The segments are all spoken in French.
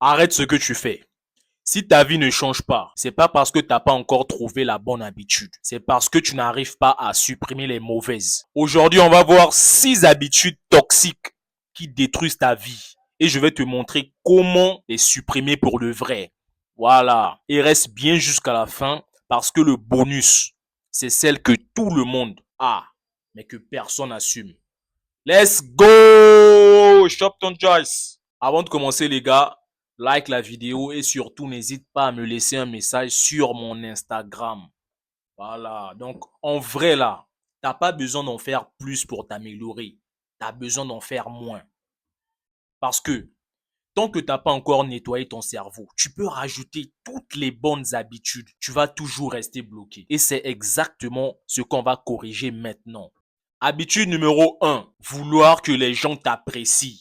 Arrête ce que tu fais. Si ta vie ne change pas, c'est pas parce que t'as pas encore trouvé la bonne habitude. C'est parce que tu n'arrives pas à supprimer les mauvaises. Aujourd'hui, on va voir 6 habitudes toxiques qui détruisent ta vie. Et je vais te montrer comment les supprimer pour le vrai. Voilà. Et reste bien jusqu'à la fin parce que le bonus, c'est celle que tout le monde a, mais que personne n'assume. Let's go! Shop ton choice. Avant de commencer, les gars, like la vidéo et surtout n'hésite pas à me laisser un message sur mon Instagram. Voilà. Donc, en vrai, là, t'as pas besoin d'en faire plus pour t'améliorer. T'as besoin d'en faire moins. Parce que, tant que t'as pas encore nettoyé ton cerveau, tu peux rajouter toutes les bonnes habitudes. Tu vas toujours rester bloqué. Et c'est exactement ce qu'on va corriger maintenant. Habitude numéro 1. Vouloir que les gens t'apprécient.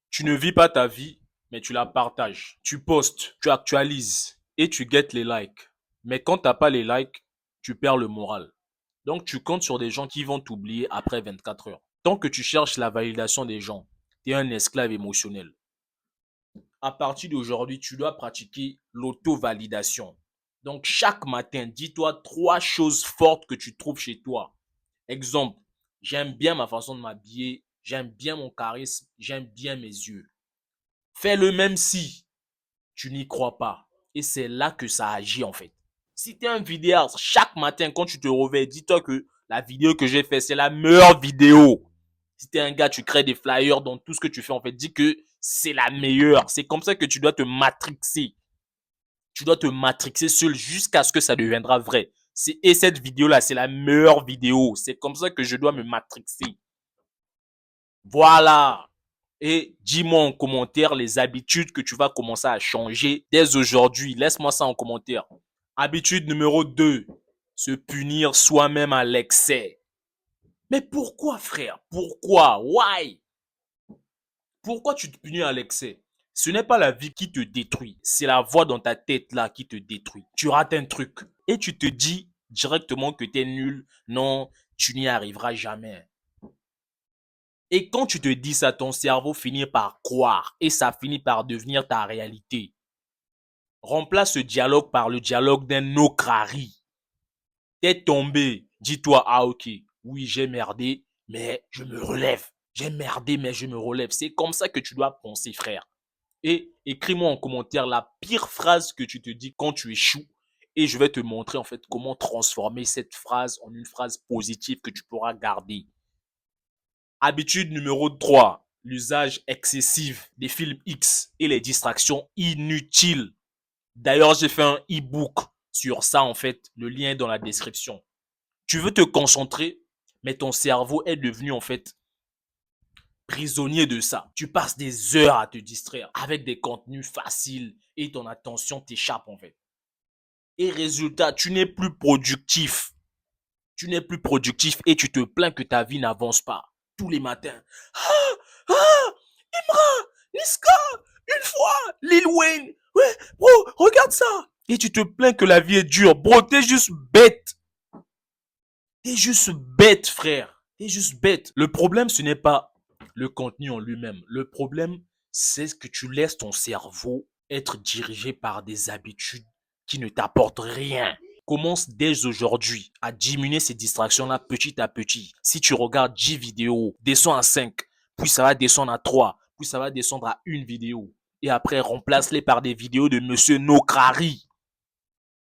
Tu ne vis pas ta vie, mais tu la partages. Tu postes, tu actualises et tu guettes les likes. Mais quand t'as pas les likes, tu perds le moral. Donc tu comptes sur des gens qui vont t'oublier après 24 heures. Tant que tu cherches la validation des gens, tu es un esclave émotionnel. À partir d'aujourd'hui, tu dois pratiquer l'auto-validation. Donc chaque matin, dis-toi 3 choses fortes que tu trouves chez toi. Exemple, j'aime bien ma façon de m'habiller, j'aime bien mon charisme, j'aime bien mes yeux. Fais-le même si tu n'y crois pas. Et c'est là que ça agit en fait. Si tu es un vidéaste, chaque matin quand tu te réveilles, dis-toi que la vidéo que j'ai faite, c'est la meilleure vidéo. Si tu es un gars, tu crées des flyers dans tout ce que tu fais en fait, dis que c'est la meilleure. C'est comme ça que tu dois te matrixer. Tu dois te matrixer seul jusqu'à ce que ça deviendra vrai. Et cette vidéo-là, c'est la meilleure vidéo. C'est comme ça que je dois me matrixer. Voilà. Et dis-moi en commentaire les habitudes que tu vas commencer à changer dès aujourd'hui. Laisse-moi ça en commentaire. Habitude numéro 2. Se punir soi-même à l'excès. Mais pourquoi, frère? Pourquoi? Why? Pourquoi tu te punis à l'excès? Ce n'est pas la vie qui te détruit. C'est la voix dans ta tête là qui te détruit. Tu rates un truc et tu te dis directement que tu es nul. Non, tu n'y arriveras jamais. Et quand tu te dis ça, ton cerveau finit par croire et ça finit par devenir ta réalité. Remplace ce dialogue par le dialogue d'un okrari. T'es tombé, dis-toi, ah ok, oui j'ai merdé, mais je me relève. J'ai merdé, mais je me relève. C'est comme ça que tu dois penser, frère. Et écris-moi en commentaire la pire phrase que tu te dis quand tu échoues. Et je vais te montrer en fait comment transformer cette phrase en une phrase positive que tu pourras garder. Habitude numéro 3, l'usage excessif des films X et les distractions inutiles. D'ailleurs, j'ai fait un e-book sur ça en fait, le lien est dans la description. Tu veux te concentrer, mais ton cerveau est devenu en fait prisonnier de ça. Tu passes des heures à te distraire avec des contenus faciles et ton attention t'échappe en fait. Et résultat, tu n'es plus productif. Tu n'es plus productif et tu te plains que ta vie n'avance pas. Tous les matins. Ah, ah, Imra, Niska, une fois, Lil Wayne. Ouais, bro, regarde ça. Et tu te plains que la vie est dure. Bro, t'es juste bête. T'es juste bête, frère. T'es juste bête. Le problème, ce n'est pas le contenu en lui-même. Le problème, c'est que tu laisses ton cerveau être dirigé par des habitudes qui ne t'apportent rien. Commence dès aujourd'hui à diminuer ces distractions-là petit à petit. Si tu regardes 10 vidéos, descends à 5, puis ça va descendre à 3, puis ça va descendre à une vidéo. Et après, remplace-les par des vidéos de Monsieur Nokrari.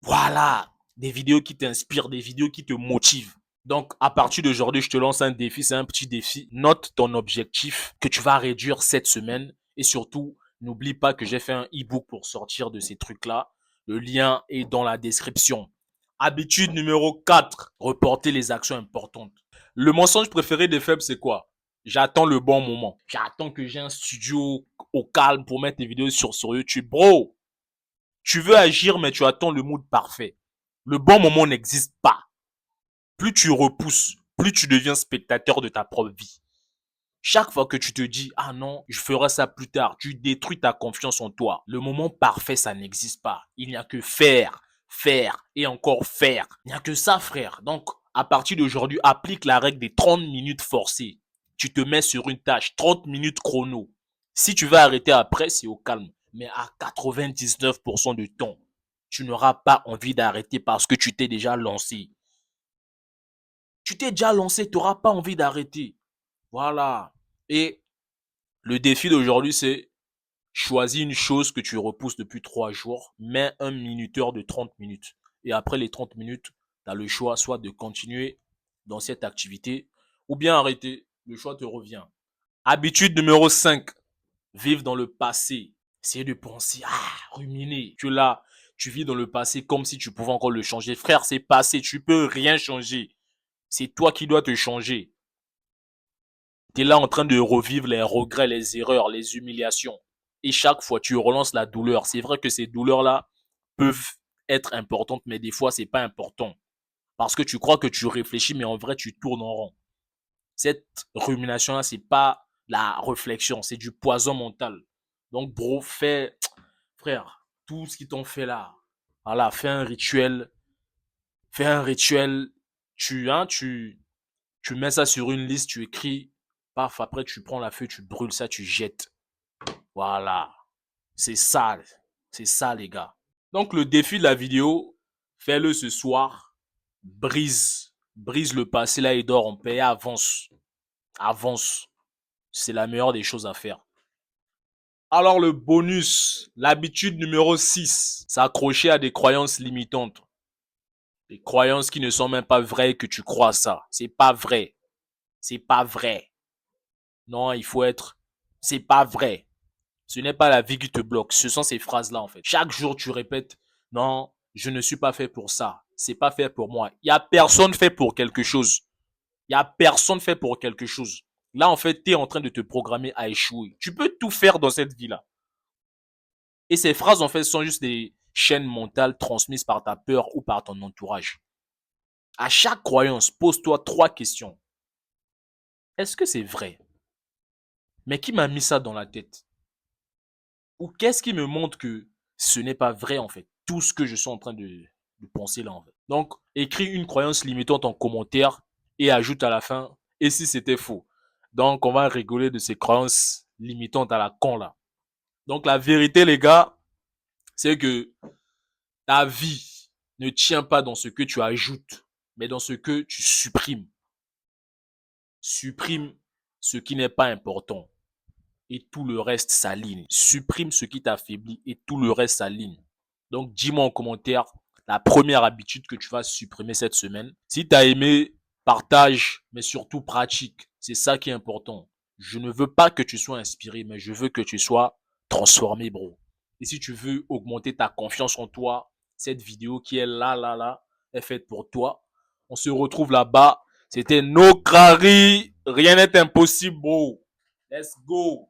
Voilà, des vidéos qui t'inspirent, des vidéos qui te motivent. Donc, à partir d'aujourd'hui, je te lance un défi, c'est un petit défi. Note ton objectif que tu vas réduire cette semaine. Et surtout, n'oublie pas que j'ai fait un e-book pour sortir de ces trucs-là. Le lien est dans la description. Habitude numéro 4, reporter les actions importantes. Le mensonge préféré des faibles, c'est quoi? J'attends le bon moment. J'attends que j'ai un studio au calme pour mettre des vidéos sur YouTube. Bro, tu veux agir, mais tu attends le mood parfait. Le bon moment n'existe pas. Plus tu repousses, plus tu deviens spectateur de ta propre vie. Chaque fois que tu te dis, ah non, je ferai ça plus tard, tu détruis ta confiance en toi. Le moment parfait, ça n'existe pas. Il n'y a que faire, faire et encore faire. Il n'y a que ça, frère. Donc, à partir d'aujourd'hui, applique la règle des 30 minutes forcées. Tu te mets sur une tâche, 30 minutes chrono. Si tu veux arrêter après, c'est au calme. Mais à 99% du temps, tu n'auras pas envie d'arrêter parce que tu t'es déjà lancé. Tu t'es déjà lancé, tu n'auras pas envie d'arrêter. Voilà. Et le défi d'aujourd'hui, c'est choisis une chose que tu repousses depuis 3 jours, mets un minuteur de 30 minutes. Et après les 30 minutes, tu as le choix soit de continuer dans cette activité ou bien arrêter. Le choix te revient. Habitude numéro 5, vivre dans le passé. Essayer de penser, ruminer. Tu es là, tu vis dans le passé comme si tu pouvais encore le changer. Frère, c'est passé, tu peux rien changer. C'est toi qui dois te changer. Tu es là en train de revivre les regrets, les erreurs, les humiliations. Et chaque fois, tu relances la douleur. C'est vrai que ces douleurs-là peuvent être importantes, mais des fois, c'est pas important. Parce que tu crois que tu réfléchis, mais en vrai, tu tournes en rond. Cette rumination-là, c'est pas la réflexion, c'est du poison mental. Donc, bro, frère, tout ce qu'ils t'ont fait là, voilà, fais un rituel, tu mets ça sur une liste, tu écris, paf, après tu prends la feuille, tu brûles ça, tu jettes. Voilà. C'est ça, les gars. Donc, le défi de la vidéo, fais-le ce soir, brise le passé là et dors en paix, avance. C'est la meilleure des choses à faire. Alors le bonus, l'habitude numéro 6, s'accrocher à des croyances limitantes. Des croyances qui ne sont même pas vraies que tu crois ça. C'est pas vrai. C'est pas vrai. Non, il faut être... C'est pas vrai. Ce n'est pas la vie qui te bloque. Ce sont ces phrases-là en fait. Chaque jour tu répètes, non, je ne suis pas fait pour ça. C'est pas fait pour moi. Il y a personne fait pour quelque chose. Il y a personne fait pour quelque chose. Là, en fait, tu es en train de te programmer à échouer. Tu peux tout faire dans cette vie-là. Et ces phrases, en fait, sont juste des chaînes mentales transmises par ta peur ou par ton entourage. À chaque croyance, pose-toi 3 questions. Est-ce que c'est vrai? Mais qui m'a mis ça dans la tête? Ou qu'est-ce qui me montre que ce n'est pas vrai, en fait? Tout ce que je suis en train de penser là, en fait. Donc, écris une croyance limitante en commentaire et ajoute à la fin, et si c'était faux? Donc, on va rigoler de ces croyances limitantes à la con, là. Donc, la vérité, les gars, c'est que ta vie ne tient pas dans ce que tu ajoutes, mais dans ce que tu supprimes. Supprime ce qui n'est pas important et tout le reste s'aligne. Supprime ce qui t'affaiblit et tout le reste s'aligne. Donc, dis-moi en commentaire la première habitude que tu vas supprimer cette semaine. Si tu as aimé, partage, mais surtout pratique. C'est ça qui est important. Je ne veux pas que tu sois inspiré, mais je veux que tu sois transformé, bro. Et si tu veux augmenter ta confiance en toi, cette vidéo qui est là, est faite pour toi. On se retrouve là-bas. C'était No Crari. Rien n'est impossible, bro. Let's go.